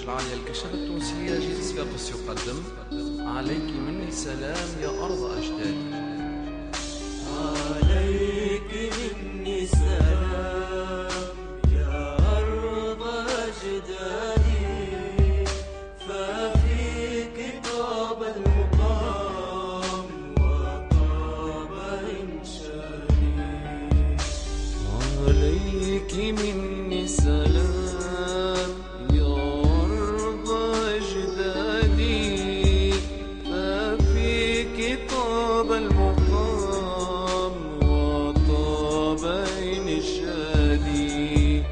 فوج العالية الكشافة التونسية جيل صفاقس يقدم عليك مني سلام يا أرض أجدادي. عليك مني سلام يا أرض أجدادي، ففيك طاب المقام وطاب إنشادي. عليك مني سلام يا أرض أجدادي، ففيك طاب المقام وطاب إنشادي.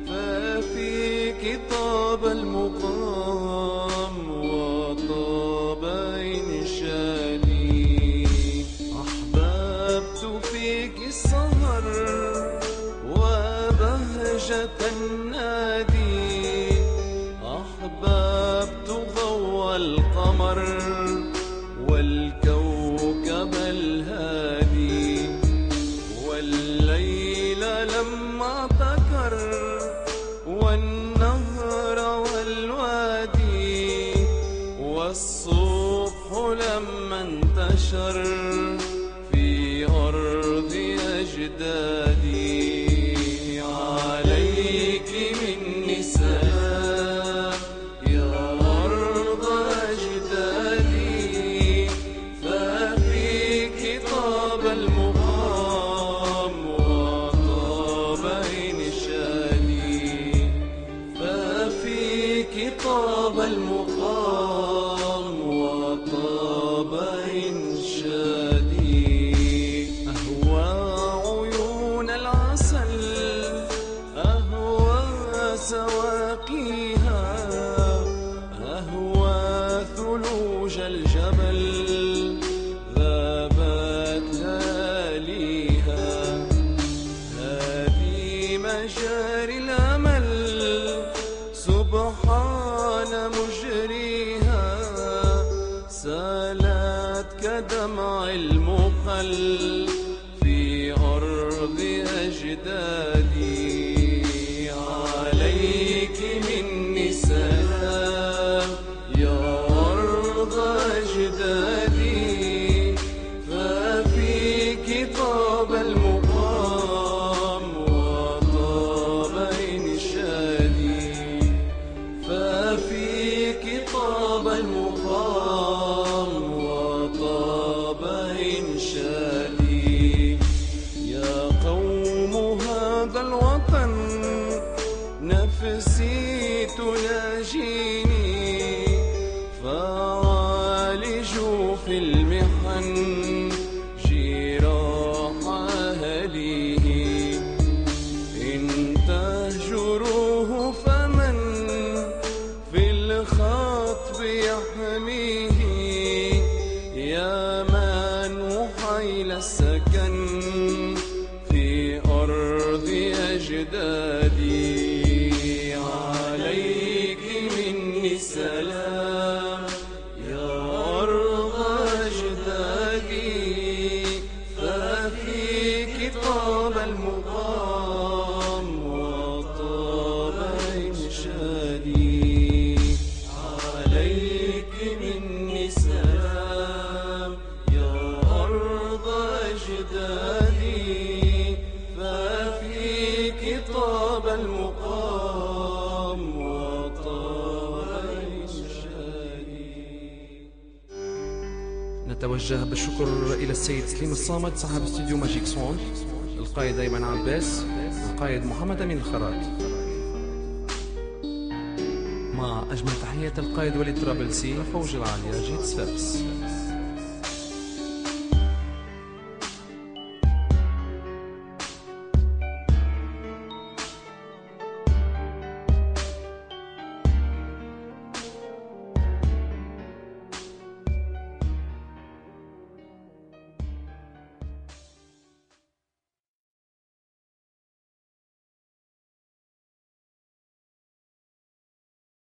ففيك طاب المقام وطاب إنشادي. أحببت فيك السهر وبهجة النادي، أحببت ضوء القمر والكوكب الهادي، والليل لما طكر والنهر والوادي، والصبح لما انتشر في أرض أجدادي. عليك مني سلام يا أرض أجدادي، ففيك طاب المقام وطاب إنشادي. ففيك طاب المقام وطاب إنشادي. أهوى عيون العسل، أهوى سواقيها، أهوى ثلوج الجبل ذابت لياليها. هذه مجاري الأمل سبحان مجريها، سالت كدمع المقل في أرض أجدادي. عليك مني سلام يا أرض أجدادي، ففيك طاب المقام وطاب إنشادي. ففيك طاب المقام وطاب إنشادي. يا قوم هذا الوطن نفسي تناجيني، فعالجوا في المحن جراح أهليه. إن تهجروه فمن في الخطب يحميه، يا من وحيل السكن في أرض أجدادي. عليك مني سلام يا أرض أجدادي، ففيك طاب المقام وطاب إنشادي. عليك مني سلام يا أرض أجدادي، ففيك طاب المقام وطاب إنشادي. نتوجه بالشكر إلى السيد سليم الصامد صاحب استوديو ماجيك ساوند، القائد أيمن عباس، القائد محمد أمين الخراط، مع أجمل تحيات القائد وليد طرابلسي فوج العالية جيل صفاقس.